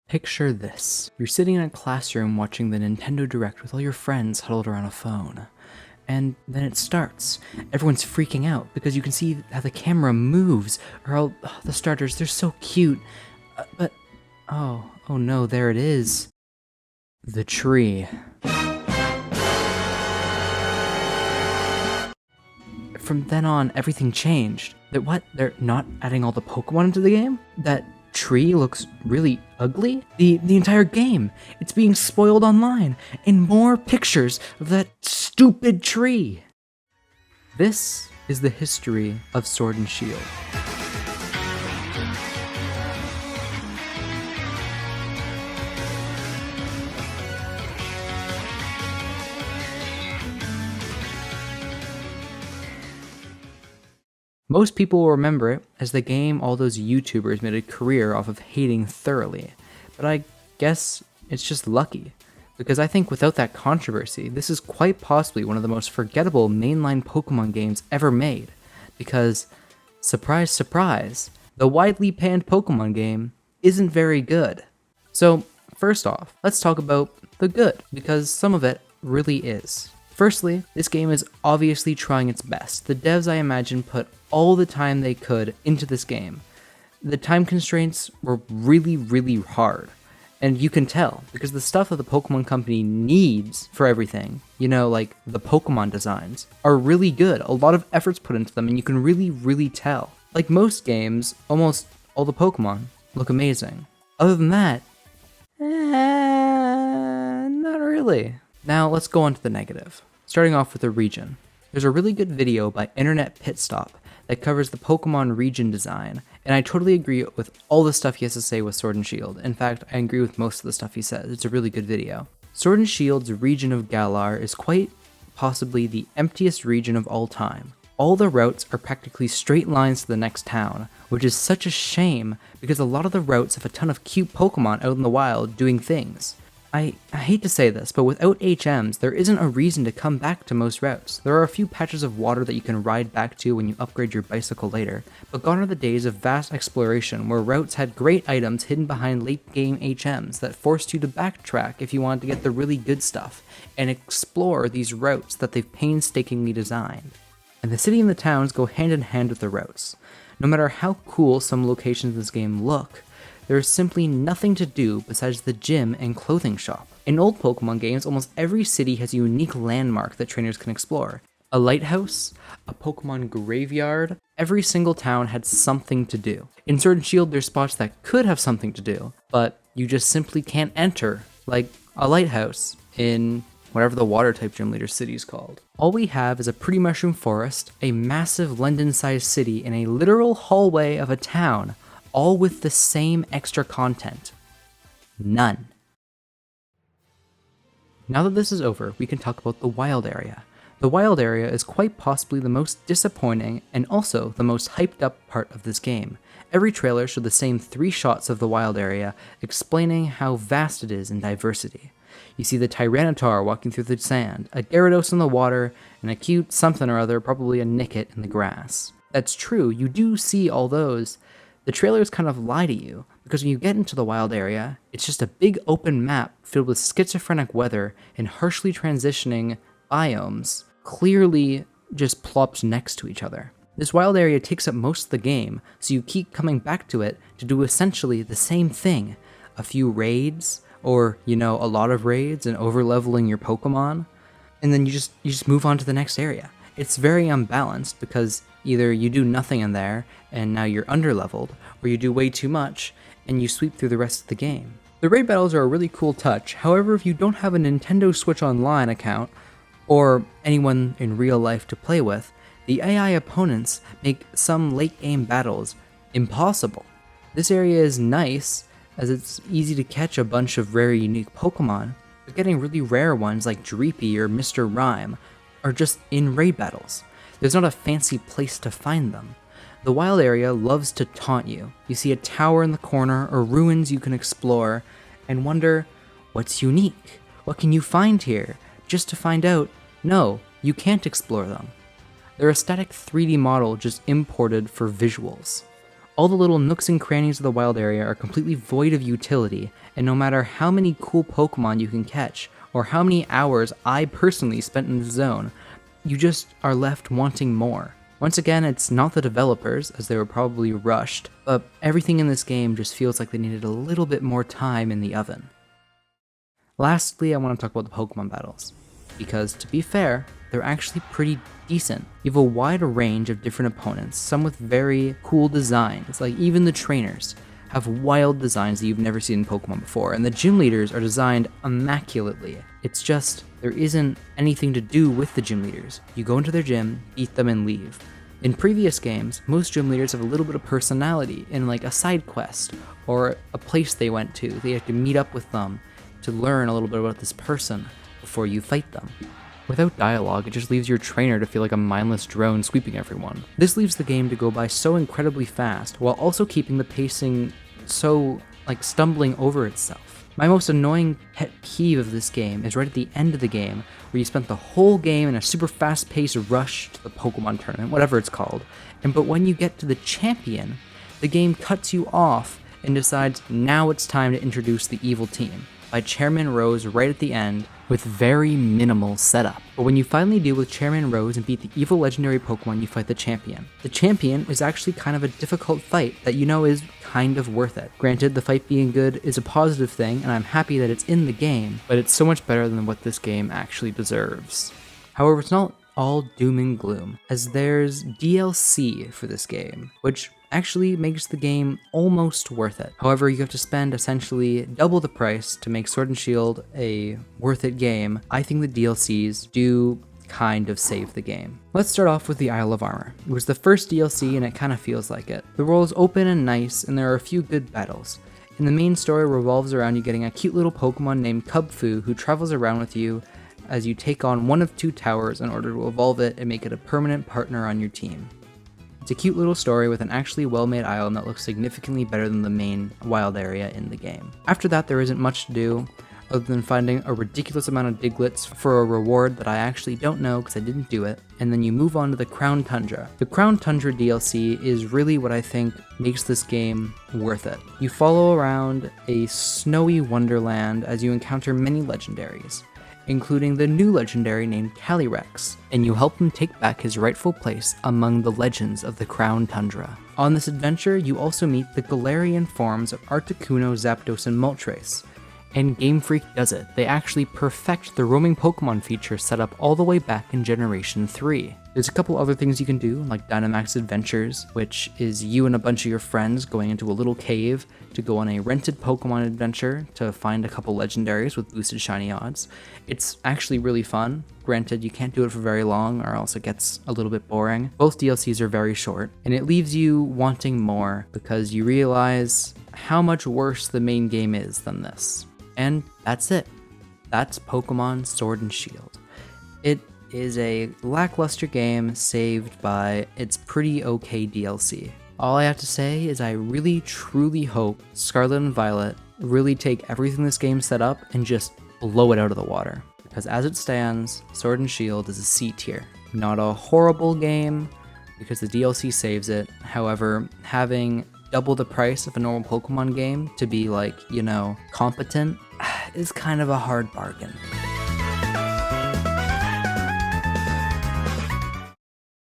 Picture this. You're sitting in a classroom watching the Nintendo Direct with all your friends huddled around a phone. And then it starts. Everyone's freaking out because you can see how the camera moves, or how the starters, they're so cute. Oh no, there it is. The tree. From then on, everything changed. What? They're not adding all the Pokemon into the game? That tree looks really ugly? The entire game, it's being spoiled online, and more pictures of that stupid tree. This is the history of Sword and Shield. Most people will remember it as the game all those YouTubers made a career off of hating thoroughly, but I guess it's just lucky, because I think without that controversy, this is quite possibly one of the most forgettable mainline Pokemon games ever made, because, surprise surprise, the widely panned Pokemon game isn't very good. So, first off, let's talk about the good, because some of it really is. Firstly, this game is obviously trying its best. The devs, I imagine, put all the time they could into this game. The time constraints were really hard. And you can tell, because the stuff that the Pokemon Company needs for everything, like the Pokemon designs, are really good. A lot of effort's put into them, and you can really tell. Like most games, almost all the Pokemon look amazing. Other than that, not really. Now let's go on to the negative. Starting off with the region. There's a really good video by Internet Pit Stop that covers the Pokemon region design, and I totally agree with all the stuff he has to say with Sword and Shield. In fact, I agree with most of the stuff he says. It's a really good video. Sword and Shield's region of Galar is quite possibly the emptiest region of all time. All the routes are practically straight lines to the next town, which is such a shame because a lot of the routes have a ton of cute Pokemon out in the wild doing things. I hate to say this, but without HMs, there isn't a reason to come back to most routes. There are a few patches of water that you can ride back to when you upgrade your bicycle later, but gone are the days of vast exploration where routes had great items hidden behind late-game HMs that forced you to backtrack if you wanted to get the really good stuff, and explore these routes that they've painstakingly designed. And the city and the towns go hand in hand with the routes. No matter how cool some locations in this game look, there is simply nothing to do besides the gym and clothing shop. In old Pokemon games, almost every city has a unique landmark that trainers can explore. A lighthouse, a Pokemon graveyard, every single town had something to do. In Sword and Shield, there's spots that could have something to do, but you just simply can't enter, like a lighthouse in whatever the water-type gym leader city is called. All we have is a pretty mushroom forest, a massive London-sized city, and a literal hallway of a town, all with the same extra content. None. Now that this is over, we can talk about the wild area. The wild area is quite possibly the most disappointing and also the most hyped up part of this game. Every trailer showed the same 3 shots of the wild area, explaining how vast it is in diversity. You see the Tyranitar walking through the sand, a Gyarados in the water, and a cute something or other, probably a Nickit in the grass. That's true, you do see all those. The trailers kind of lie to you, because when you get into the wild area, it's just a big open map filled with schizophrenic weather and harshly transitioning biomes, clearly just plopped next to each other. This wild area takes up most of the game, so you keep coming back to it to do essentially the same thing. A few raids, or, a lot of raids and over-leveling your Pokemon, and then you just move on to the next area. It's very unbalanced because either you do nothing in there and now you're underleveled, or you do way too much and you sweep through the rest of the game. The raid battles are a really cool touch, however if you don't have a Nintendo Switch Online account, or anyone in real life to play with, the AI opponents make some late game battles impossible. This area is nice, as it's easy to catch a bunch of rare unique Pokemon, but getting really rare ones like Dreepy or Mr. Rhyme are just in raid battles. There's not a fancy place to find them. The wild area loves to taunt you. You see a tower in the corner or ruins you can explore and wonder, what's unique? What can you find here? Just to find out, no, you can't explore them. They're a static 3D model just imported for visuals. All the little nooks and crannies of the wild area are completely void of utility, and no matter how many cool Pokemon you can catch, or how many hours I personally spent in the zone, you just are left wanting more. Once again, it's not the developers, as they were probably rushed, but everything in this game just feels like they needed a little bit more time in the oven. Lastly, I want to talk about the Pokemon battles, because to be fair, they're actually pretty decent. You have a wide range of different opponents, some with very cool designs, like even the trainers have wild designs that you've never seen in Pokemon before, and the gym leaders are designed immaculately. It's just, there isn't anything to do with the gym leaders. You go into their gym, beat them, and leave. In previous games, most gym leaders have a little bit of personality in like a side quest, or a place they went to. They have to meet up with them to learn a little bit about this person before you fight them. Without dialogue, it just leaves your trainer to feel like a mindless drone sweeping everyone. This leaves the game to go by so incredibly fast, while also keeping the pacing so, stumbling over itself. My most annoying pet peeve of this game is right at the end of the game, where you spent the whole game in a super fast-paced rush to the Pokemon tournament, whatever it's called, but when you get to the champion, the game cuts you off and decides now it's time to introduce the evil team, by Chairman Rose right at the end, with very minimal setup. But when you finally deal with Chairman Rose and beat the evil legendary Pokemon, you fight the champion. The champion is actually kind of a difficult fight that you know is kind of worth it. Granted, the fight being good is a positive thing, and I'm happy that it's in the game, but it's so much better than what this game actually deserves. However, it's not all doom and gloom, as there's DLC for this game, which actually makes the game almost worth it. However, you have to spend essentially double the price to make Sword and Shield a worth it game. I think the DLCs do kind of save the game. Let's start off with the Isle of Armor. It was the first DLC and it kind of feels like it. The world is open and nice, and there are a few good battles. And the main story revolves around you getting a cute little Pokemon named Kubfu who travels around with you as you take on one of two towers in order to evolve it and make it a permanent partner on your team. It's a cute little story with an actually well-made island that looks significantly better than the main wild area in the game. After that, there isn't much to do, other than finding a ridiculous amount of Diglets for a reward that I actually don't know because I didn't do it, and then you move on to the Crown Tundra. The Crown Tundra DLC is really what I think makes this game worth it. You follow around a snowy wonderland as you encounter many legendaries, including the new legendary named Calyrex, and you help him take back his rightful place among the legends of the Crown Tundra. On this adventure, you also meet the Galarian forms of Articuno, Zapdos, and Moltres. And Game Freak does it. They actually perfect the roaming Pokemon feature set up all the way back in Generation 3. There's a couple other things you can do, like Dynamax Adventures, which is you and a bunch of your friends going into a little cave to go on a rented Pokemon adventure to find a couple legendaries with boosted shiny odds. It's actually really fun. Granted, you can't do it for very long or else it gets a little bit boring. Both DLCs are very short, and it leaves you wanting more because you realize how much worse the main game is than this. And that's it. That's Pokemon Sword and Shield. It is a lackluster game saved by its pretty okay DLC. All I have to say is I really truly hope Scarlet and Violet really take everything this game set up and just blow it out of the water. Because as it stands, Sword and Shield is a C tier. Not a horrible game, because the DLC saves it. However, having double the price of a normal Pokemon game to be competent is kind of a hard bargain.